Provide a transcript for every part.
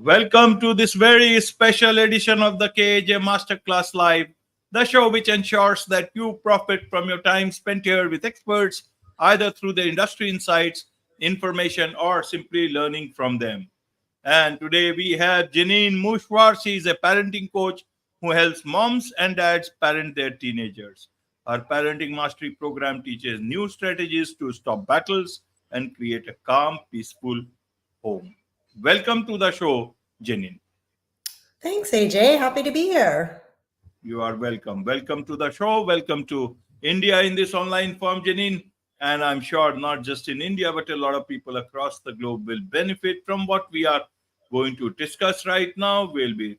Welcome to this very special edition of the KAJ Masterclass Live, the show which ensures that you profit from your time spent here with experts, either through the industry insights, information, or simply learning from them. And today we have Jeanine Mouchawar. She is a parenting coach who helps moms and dads parent their teenagers. Her parenting mastery program teaches new strategies to stop battles and create a calm, peaceful home. Welcome to the show, Jeanine. Thanks, AJ. Happy to be here. You are welcome. Welcome to the show. Welcome to India in this online form, Jeanine. And I'm sure not just in India, but a lot of people across the globe will benefit from what we are going to discuss right now. We'll be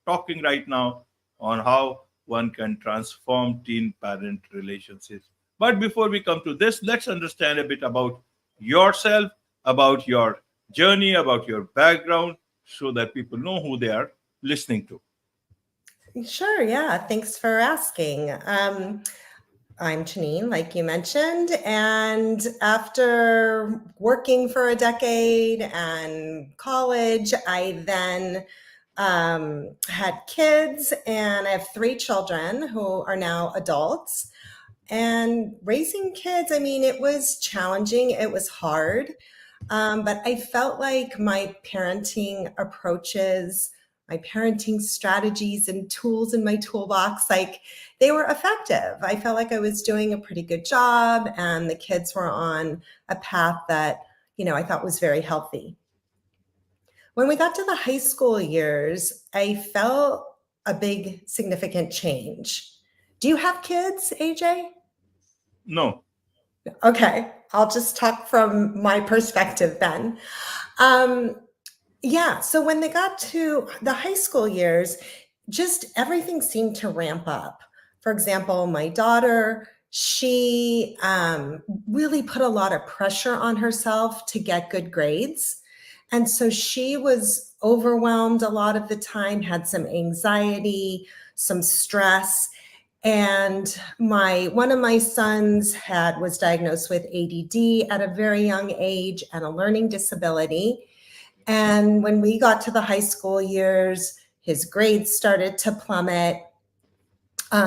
talking right now on how one can transform teen parent relationships. But before we come to this, let's understand a bit about yourself, about your journey, about your background, so that people know who they are listening to. Sure, yeah. Thanks for asking. I'm Jeanine, like you mentioned, and after working for a decade and college, I then had kids, and I have three children who are now adults. And raising kids, I mean, it was challenging, it was hard. But I felt like my parenting approaches, my parenting strategies and tools in my toolbox, like they were effective. I felt like I was doing a pretty good job and the kids were on a path that, I thought was very healthy. When we got to the high school years, I felt a big significant change. Do you have kids, AJ? No. Okay, I'll just talk from my perspective then. So when they got to the high school years, just everything seemed to ramp up. For example, my daughter, she really put a lot of pressure on herself to get good grades. And so she was overwhelmed a lot of the time, had some anxiety, some stress. And one of my sons was diagnosed with ADD at a very young age and a learning disability. And when we got to the high school years, his grades started to plummet.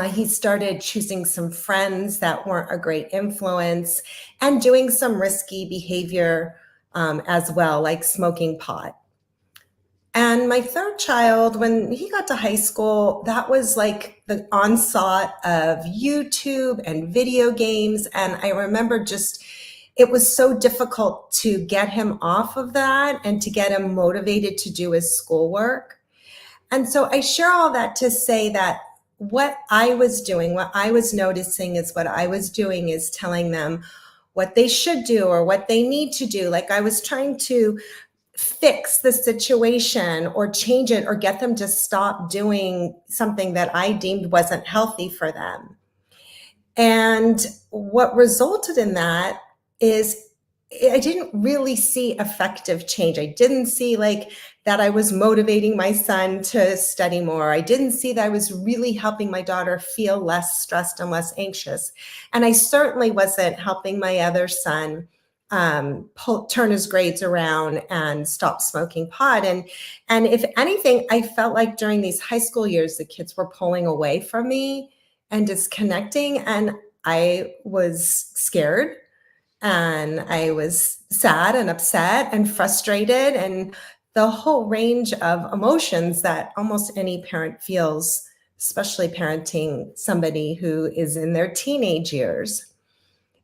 He started choosing some friends that weren't a great influence and doing some risky behavior as well, like smoking pot. And my third child, when he got to high school, that was like the onslaught of YouTube and video games. And I remember it was so difficult to get him off of that and to get him motivated to do his schoolwork. And so I share all that to say that what I was doing, what I was noticing is what I was doing is telling them what they should do or what they need to do. Like I was trying to fix the situation or change it or get them to stop doing something that I deemed wasn't healthy for them. And what resulted in that is I didn't really see effective change. I didn't see like that I was motivating my son to study more. I didn't see that I was really helping my daughter feel less stressed and less anxious. And I certainly wasn't helping my other son turn his grades around and stop smoking pot. And if anything, I felt like during these high school years, the kids were pulling away from me and disconnecting. And I was scared and I was sad and upset and frustrated and the whole range of emotions that almost any parent feels, especially parenting somebody who is in their teenage years.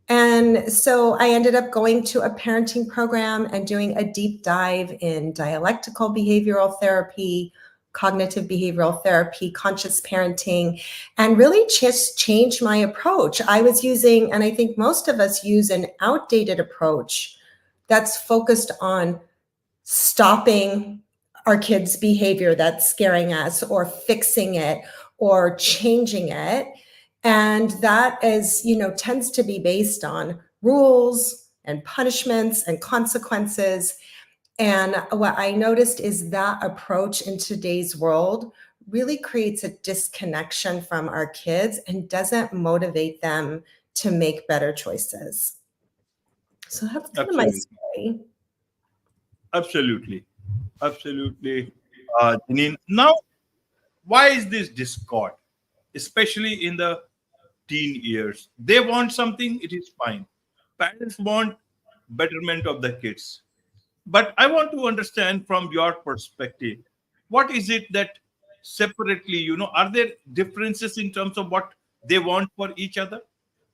And so I ended up going to a parenting program and doing a deep dive in dialectical behavioral therapy, cognitive behavioral therapy, conscious parenting, and really just changed my approach. I was using, and I think most of us use, an outdated approach that's focused on stopping our kids' behavior that's scaring us or fixing it or changing it. And that is, tends to be based on rules and punishments and consequences. And what I noticed is that approach in today's world really creates a disconnection from our kids and doesn't motivate them to make better choices. So that's kind of my Absolutely. story. Absolutely. Absolutely. Jeanine. Now, why is this discord, especially in the teen years? They want something, it is fine. Parents want betterment of the kids. But I want to understand from your perspective, what is it that separately, are there differences in terms of what they want for each other?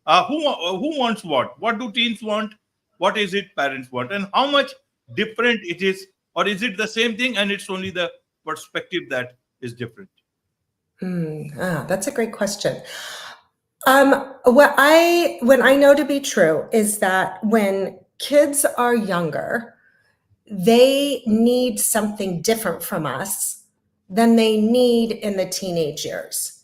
Who wants what? What do teens want? What is it parents want? And how much different it is? Or is it the same thing and it's only the perspective that is different? That's a great question. What I know to be true is that when kids are younger, they need something different from us than they need in the teenage years.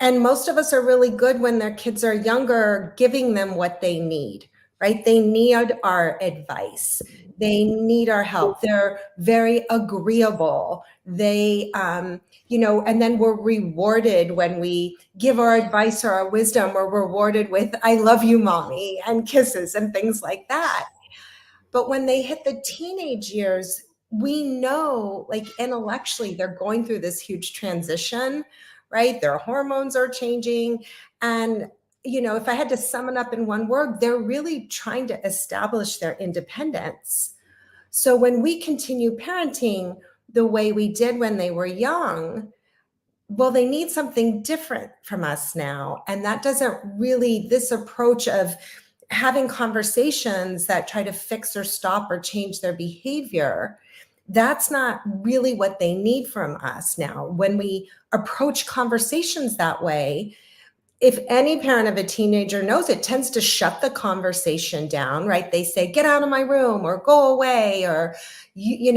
And most of us are really good when their kids are younger, giving them what they need, right? They need our advice. They need our help. They're very agreeable. And then we're rewarded when we give our advice or our wisdom, we're rewarded with, I love you, mommy, and kisses and things like that. But when they hit the teenage years, we know, like intellectually, they're going through this huge transition, right? Their hormones are changing. And, if I had to sum it up in one word, they're really trying to establish their independence. So when we continue parenting the way we did when they were young, well, they need something different from us now. And that doesn't really, this approach of having conversations that try to fix or stop or change their behavior, that's not really what they need from us now. When we approach conversations that way, if any parent of a teenager knows, it tends to shut the conversation down, right? They say, get out of my room or go away, or,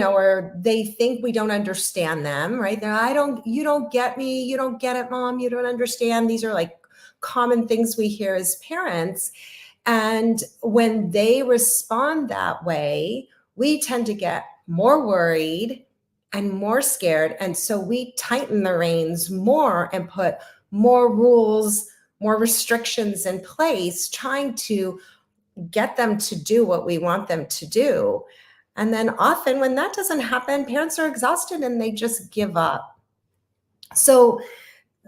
or they think we don't understand them, right? You don't get me. You don't get it, mom. You don't understand. These are like common things we hear as parents. And when they respond that way, we tend to get more worried and more scared. And so we tighten the reins more and put more rules, more restrictions in place, trying to get them to do what we want them to do. And then often when that doesn't happen, parents are exhausted and they just give up. So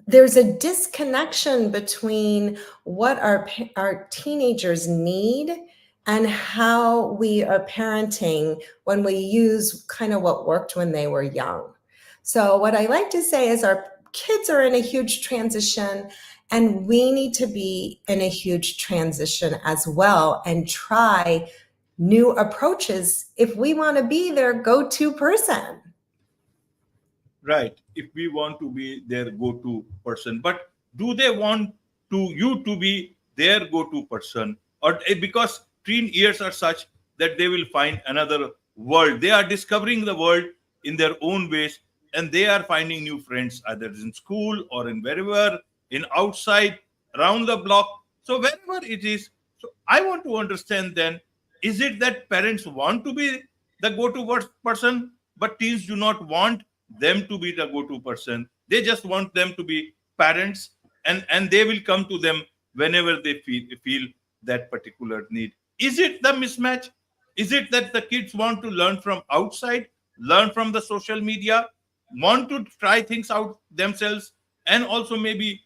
there's a disconnection between what our teenagers need and how we are parenting when we use kind of what worked when they were young. So what I like to say is our kids are in a huge transition, and we need to be in a huge transition as well and try new approaches if we want to be their go-to person. Right. If we want to be their go-to person, but do they want you to be their go-to person, or because teen years are such that they will find another world? They are discovering the world in their own ways, and they are finding new friends either in school or in wherever, in outside, around the block. So wherever it is. So I want to understand then, is it that parents want to be the go-to person, but teens do not want them to be the go-to person? They just want them to be parents, and they will come to them whenever they feel that particular need. Is it the mismatch? Is it that the kids want to learn from outside, learn from the social media, want to try things out themselves, and also maybe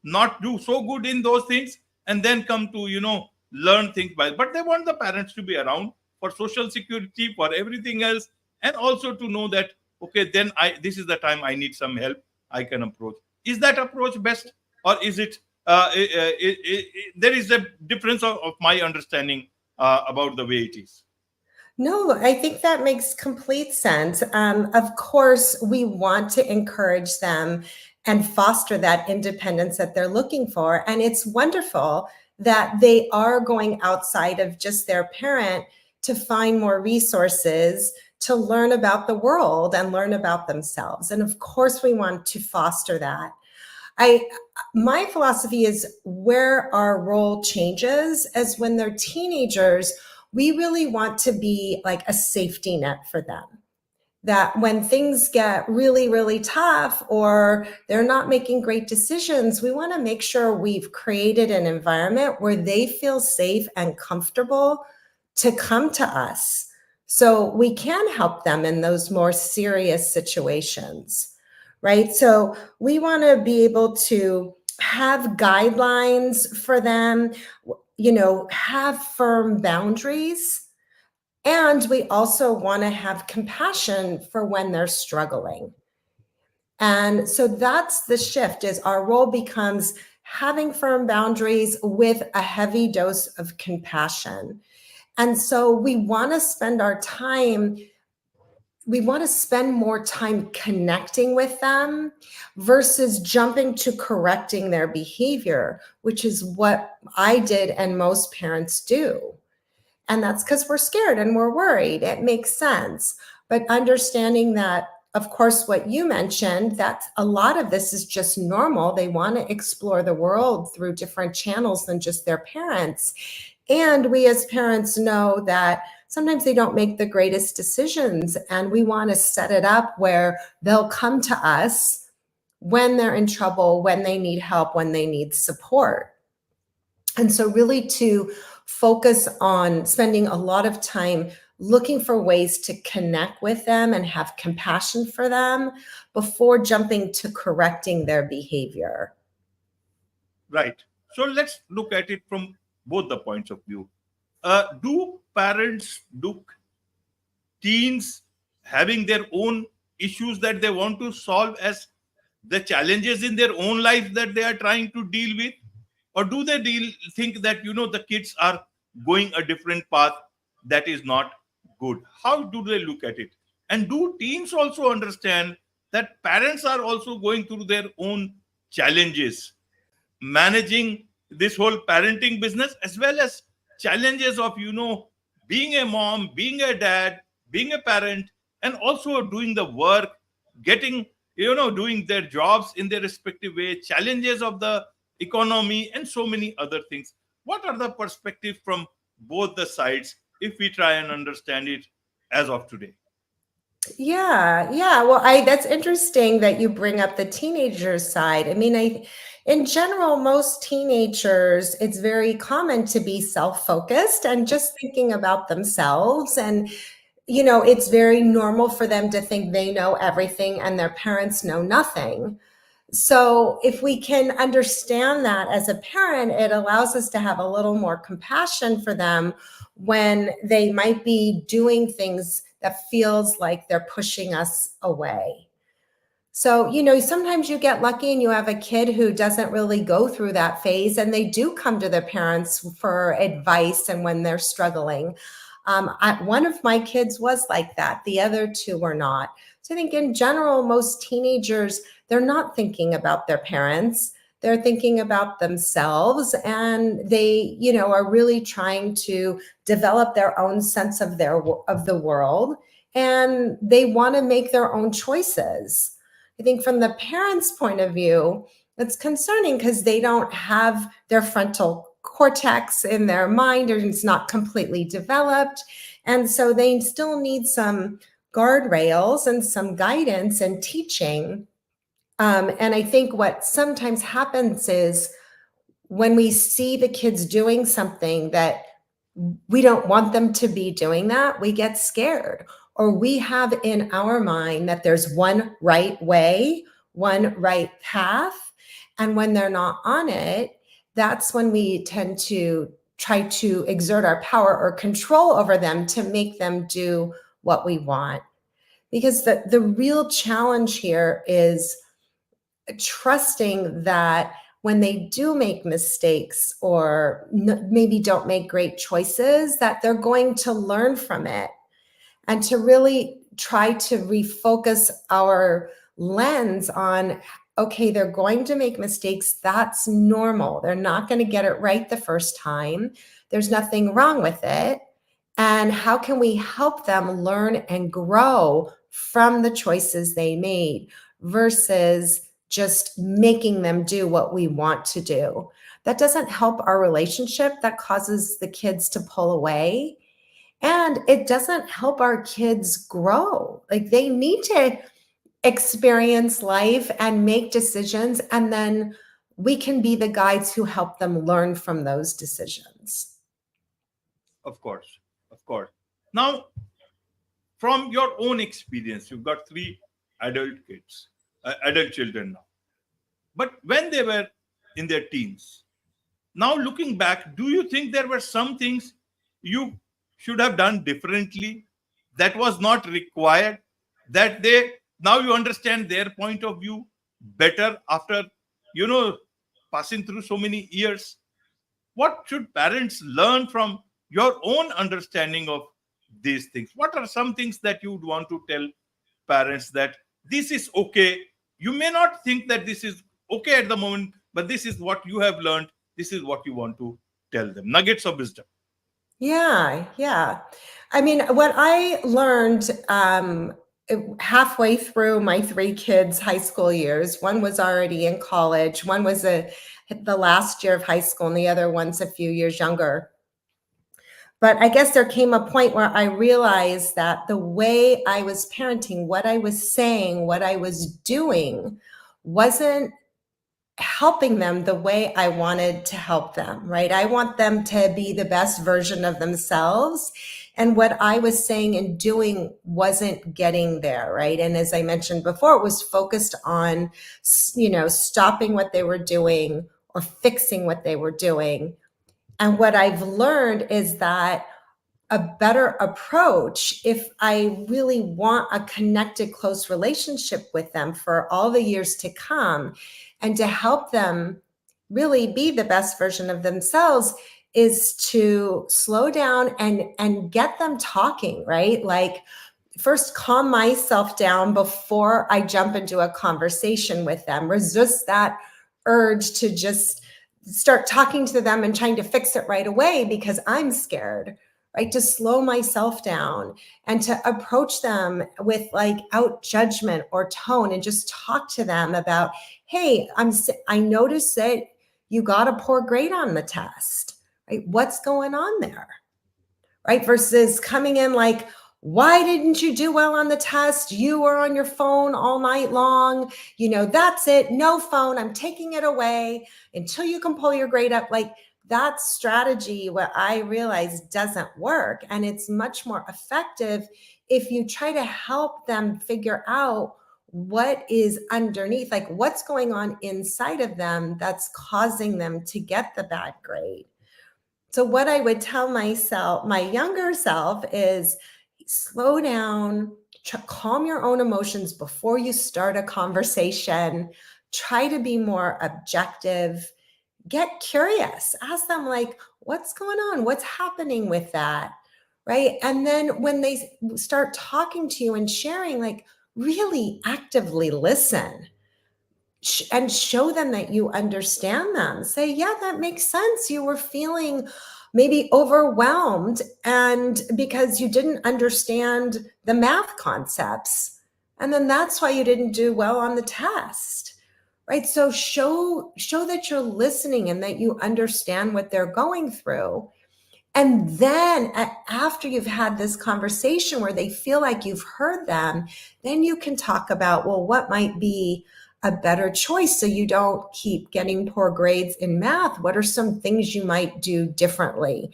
not do so good in those things, and then come to learn things but they want the parents to be around for social security, for everything else, and also to know that, okay, then this is the time I need some help, I can approach. Is that approach best, or is it there is a difference of my understanding about the way it is? No, I think that makes complete sense. Of course, we want to encourage them and foster that independence that they're looking for. And it's wonderful that they are going outside of just their parent to find more resources, to learn about the world and learn about themselves. And of course, we want to foster that. My philosophy is where our role changes is when they're teenagers. We really want to be like a safety net for them. That when things get really, really tough or they're not making great decisions, we want to make sure we've created an environment where they feel safe and comfortable to come to us So we can help them in those more serious situations, right? So we want to be able to have guidelines for them, have firm boundaries. And we also want to have compassion for when they're struggling. And so that's the shift, is our role becomes having firm boundaries with a heavy dose of compassion. And so we want to spend more time connecting with them versus jumping to correcting their behavior, which is what I did and most parents do. And that's because we're scared and we're worried. It makes sense. But understanding that, of course, what you mentioned, that a lot of this is just normal. They want to explore the world through different channels than just their parents. And we as parents know that sometimes they don't make the greatest decisions. And we want to set it up where they'll come to us when they're in trouble, when they need help, when they need support. And so really to focus on spending a lot of time looking for ways to connect with them and have compassion for them before jumping to correcting their behavior. Right. So let's look at it from both the points of view. Do teens having their own issues that they want to solve as the challenges in their own life that they are trying to deal with? Or do they think that, the kids are going a different path that is not good? How do they look at it? And do teens also understand that parents are also going through their own challenges, managing this whole parenting business, as well as challenges of being a mom, being a dad, being a parent, and also doing the work, getting doing their jobs in their respective way, challenges of the economy, and so many other things. What are the perspectives from both the sides if we try and understand it as of today? Yeah. Well, that's interesting that you bring up the teenager side. I mean, in general, most teenagers, it's very common to be self-focused and just thinking about themselves. And, it's very normal for them to think they know everything and their parents know nothing. So if we can understand that as a parent, it allows us to have a little more compassion for them when they might be doing things that feels like they're pushing us away. So, sometimes you get lucky and you have a kid who doesn't really go through that phase and they do come to their parents for advice and when they're struggling. One of my kids was like that. The other two were not. So I think in general, most teenagers, they're not thinking about their parents. They're thinking about themselves, and they, are really trying to develop their own sense of the world, and they want to make their own choices. I think from the parents' point of view, it's concerning because they don't have their frontal cortex in their mind, or it's not completely developed. And so they still need some guardrails and some guidance and teaching. And I think what sometimes happens is when we see the kids doing something that we don't want them to be doing, that we get scared, or we have in our mind that there's one right way, one right path. And when they're not on it, that's when we tend to try to exert our power or control over them to make them do what we want. Because the real challenge here is trusting that when they do make mistakes or maybe don't make great choices, that they're going to learn from it, and to really try to refocus our lens on, okay, they're going to make mistakes. That's normal. They're not going to get it right the first time. There's nothing wrong with it. And how can we help them learn and grow from the choices they made versus just making them do what we want to do? That doesn't help our relationship. That causes the kids to pull away. And it doesn't help our kids grow. Like, they need to experience life and make decisions, and then we can be the guides who help them learn from those decisions. Of course. Now, from your own experience. You've got three adult kids, adult children now. But when they were in their teens, now looking back, do you think there were some things you should have done differently that was not required, that they now you understand their point of view better after you know passing through so many years? What should parents learn from your own understanding of these things? What are some things that you would want to tell parents that this is okay? You may not think that this is okay at the moment, but this is what you have learned. This is what you want to tell them. Nuggets of wisdom. Yeah. I mean, what I learned halfway through my three kids' high school years, one was already in college, one was the last year of high school, and the other one's a few years younger. But I guess there came a point where I realized that the way I was parenting, what I was saying, what I was doing wasn't helping them the way I wanted to help them, right? I want them to be the best version of themselves. And what I was saying and doing wasn't getting there, right? And as I mentioned before, it was focused on, stopping what they were doing or fixing what they were doing. And what I've learned is that a better approach, if I really want a connected, close relationship with them for all the years to come, and to help them really be the best version of themselves, is to slow down and get them talking, right? Like, first calm myself down before I jump into a conversation with them. Resist that urge to just start talking to them and trying to fix it right away because I'm scared, right? To slow myself down and to approach them with out judgment or tone and just talk to them about, hey, I noticed that you got a poor grade on the test, right? What's going on there, right? Versus coming in like, why didn't you do well on the test? You were on your phone all night long. That's it. No phone. I'm taking it away until you can pull your grade up. Like, that strategy, what I realized, doesn't work. And it's much more effective if you try to help them figure out what is underneath, like what's going on inside of them that's causing them to get the bad grade. So what I would tell myself, my younger self, is slow down, calm your own emotions before you start a conversation. Try to be more objective. Get curious. Ask them, like, what's going on? What's happening with that? Right? And then when they start talking to you and sharing, like, really actively listen and show them that you understand them. Say, yeah, that makes sense. You were feeling maybe overwhelmed and because you didn't understand the math concepts. And then that's why you didn't do well on the test. Right? So show that you're listening and that you understand what they're going through. And then after you've had this conversation where they feel like you've heard them, then you can talk about, well, what might be a better choice so you don't keep getting poor grades in math? What are some things you might do differently?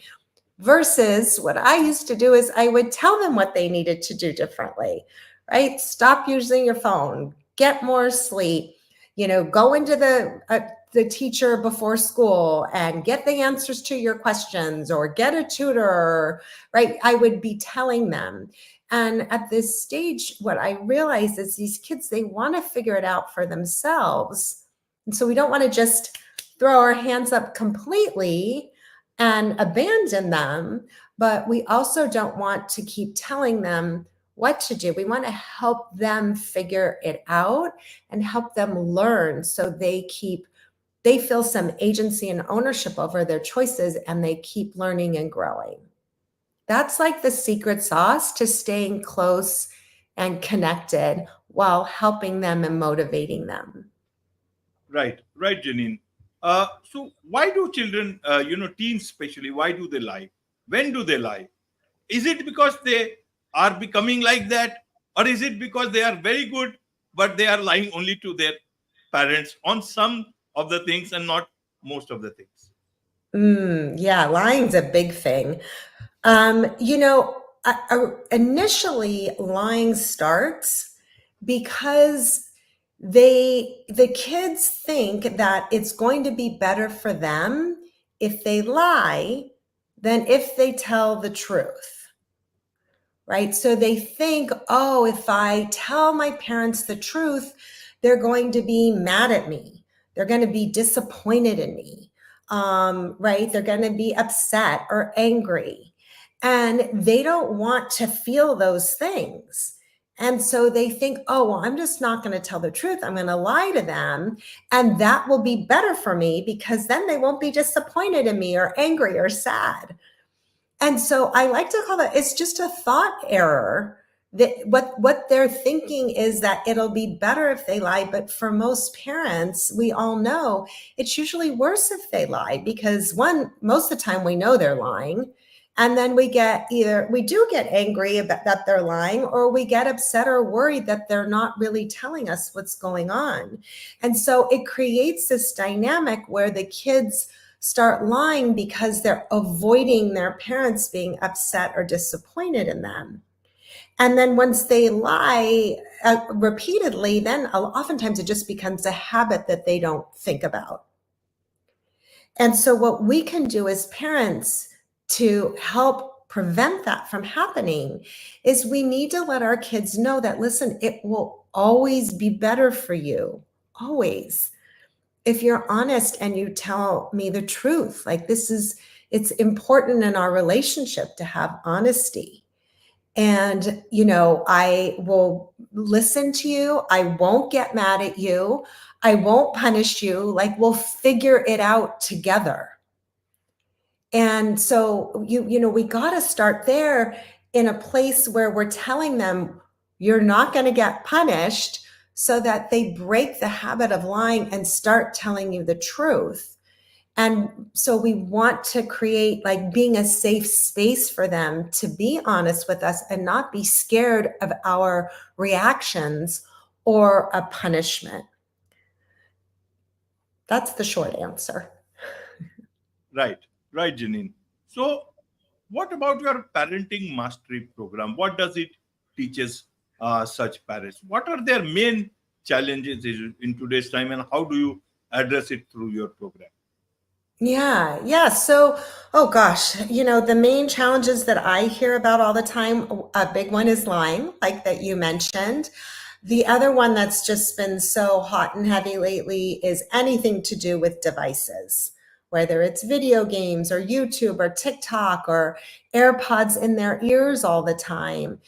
Versus what I used to do is I would tell them what they needed to do differently, right? Stop using your phone, get more sleep, go into the teacher before school and get the answers to your questions or get a tutor, right? I would be telling them. And at this stage, what I realize is these kids, they want to figure it out for themselves. And so we don't want to just throw our hands up completely and abandon them, but we also don't want to keep telling them what to do. We want to help them figure it out and help them learn so they feel some agency and ownership over their choices and they keep learning and growing. That's like the secret sauce to staying close and connected while helping them and motivating them. Right, Janine. So why do children, teens especially, why do they lie? When do they lie? Is it because they are becoming like that, or is it because they are very good, but they are lying only to their parents on some of the things and not most of the things? Yeah, lying's a big thing. Um, you know, initially lying starts because the kids think that it's going to be better for them if they lie than if they tell the truth, right? So they think, oh, if I tell my parents the truth, they're going to be mad at me. They're going to be disappointed in me, right? They're going to be upset or angry. And they don't want to feel those things. And so they think, oh, well, I'm just not going to tell the truth. I'm going to lie to them. And that will be better for me because then they won't be disappointed in me or angry or sad. And so I like to call that, it's just a thought error. That what they're thinking is that it'll be better if they lie. But for most parents, we all know it's usually worse if they lie because most of the time we know they're lying. And then we do get angry about that they're lying, or we get upset or worried that they're not really telling us what's going on. And so it creates this dynamic where the kids start lying because they're avoiding their parents being upset or disappointed in them. And then once they lie repeatedly, then oftentimes it just becomes a habit that they don't think about. And so what we can do as parents to help prevent that from happening is we need to let our kids know that, listen, it will always be better for you, always, if you're honest and you tell me the truth. Like it's important in our relationship to have honesty. And, I will listen to you. I won't get mad at you. I won't punish you. Like, we'll figure it out together. And so, we got to start there in a place where we're telling them you're not going to get punished, so that they break the habit of lying and start telling you the truth. And so we want to create like being a safe space for them to be honest with us and not be scared of our reactions or a punishment. That's the short answer. Right, right, Jeanine. So, what about your parenting mastery program? What does it teaches such parents? What are their main challenges in today's time, and how do you address it through your program? Yeah. So, oh gosh, the main challenges that I hear about all the time, a big one is lying, like that you mentioned. The other one that's just been so hot and heavy lately is anything to do with devices, whether it's video games or YouTube or TikTok or AirPods in their ears all the time.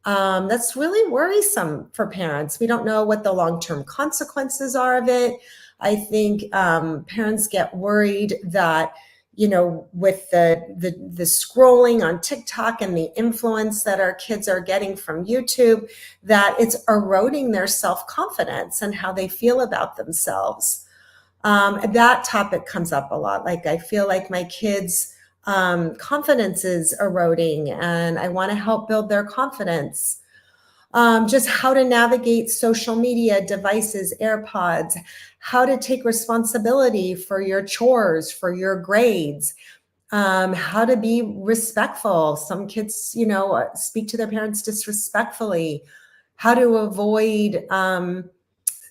That's really worrisome for parents. We don't know what the long-term consequences are of it. I think parents get worried that, with the scrolling on TikTok and the influence that our kids are getting from YouTube, that it's eroding their self-confidence and how they feel about themselves. That topic comes up a lot. Like, I feel like my kids' confidence is eroding and I want to help build their confidence. Just how to navigate social media devices, AirPods, how to take responsibility for your chores, for your grades, how to be respectful. Some kids, speak to their parents disrespectfully, how to avoid,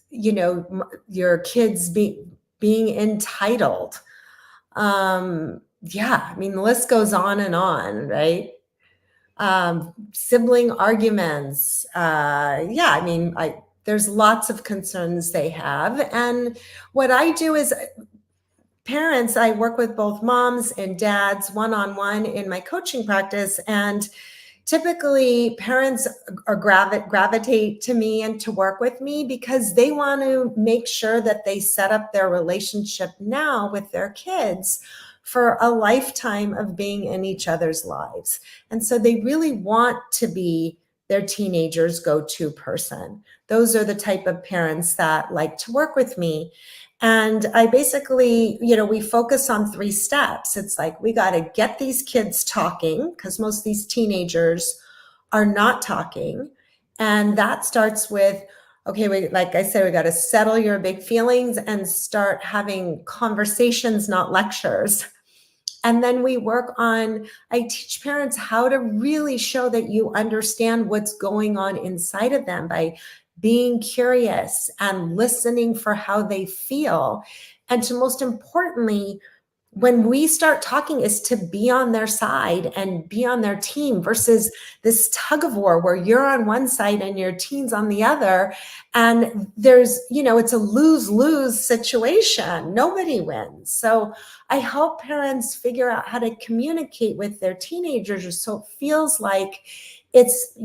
your kids being entitled. The list goes on and on, right? Sibling arguments. There's lots of concerns they have. And what I do is parents, I work with both moms and dads one-on-one in my coaching practice. And typically parents gravitate to me and to work with me because they want to make sure that they set up their relationship now with their kids for a lifetime of being in each other's lives. And so they really want to be their teenagers' go-to person. Those are the type of parents that like to work with me. And I basically, we focus on 3 steps. It's like, we got to get these kids talking because most of these teenagers are not talking. And that starts with, okay, like I said, we got to settle your big feelings and start having conversations, not lectures. And then I teach parents how to really show that you understand what's going on inside of them by being curious and listening for how they feel. And to most importantly, when we start talking, is to be on their side and be on their team versus this tug of war where you're on one side and your teen's on the other. And it's a lose-lose situation. Nobody wins. So I help parents figure out how to communicate with their teenagers so it feels like it's,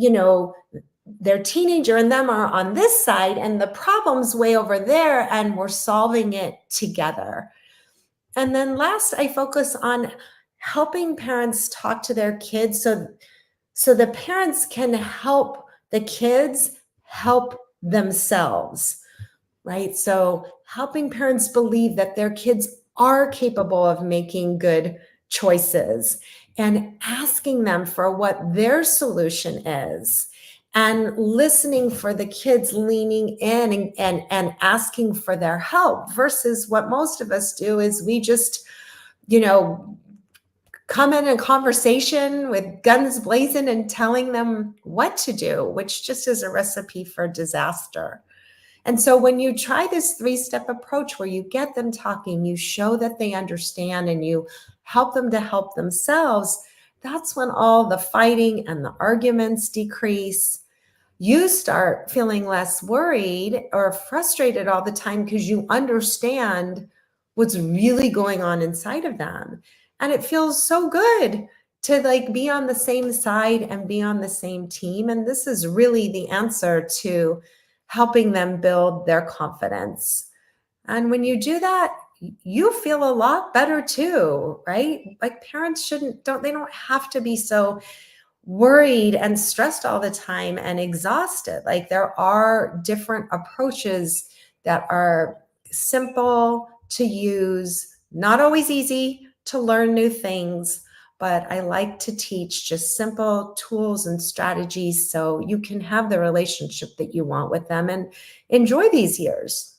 their teenager and them are on this side and the problem's way over there and we're solving it together. And then last, I focus on helping parents talk to their kids so the parents can help the kids help themselves, right? So helping parents believe that their kids are capable of making good choices and asking them for what their solution is and listening for the kids leaning in and asking for their help versus what most of us do is we just, come in a conversation with guns blazing and telling them what to do, which just is a recipe for disaster. And so when you try this 3-step approach where you get them talking, you show that they understand and you help them to help themselves, that's when all the fighting and the arguments decrease. You start feeling less worried or frustrated all the time because you understand what's really going on inside of them. And it feels so good to be on the same side and be on the same team. And this is really the answer to helping them build their confidence. And when you do that, you feel a lot better too, right? Like parents they don't have to be so worried and stressed all the time and exhausted. Like there are different approaches that are simple to use, not always easy to learn new things, but I like to teach just simple tools and strategies so you can have the relationship that you want with them and enjoy these years.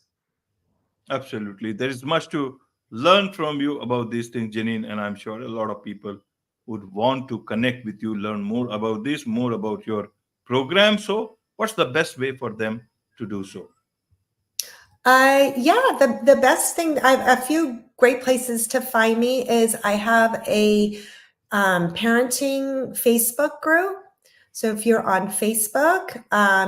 Absolutely. There is much to learn from you about these things, Jeanine, and I'm sure a lot of people would want to connect with you, learn more about this, more about your program. So, what's the best way for them to do so? The best thing, a few great places to find me is I have a parenting Facebook group. So if you're on Facebook,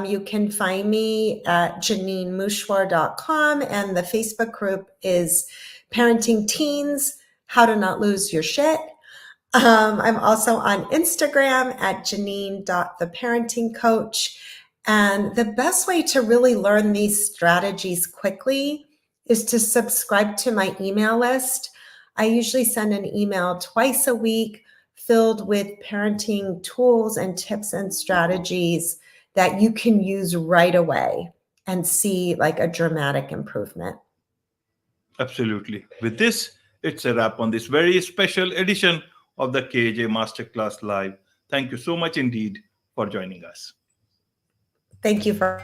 you can find me at JeanineMouchawar.com, and the Facebook group is Parenting Teens, How to Not Lose Your Shit. I'm also on Instagram at Jeanine.theparentingcoach. And the best way to really learn these strategies quickly is to subscribe to my email list. I usually send an email twice a week filled with parenting tools and tips and strategies that you can use right away and see a dramatic improvement. Absolutely. With this, it's a wrap on this very special edition of the KJ Masterclass Live. Thank you so much indeed for joining us. Thank you for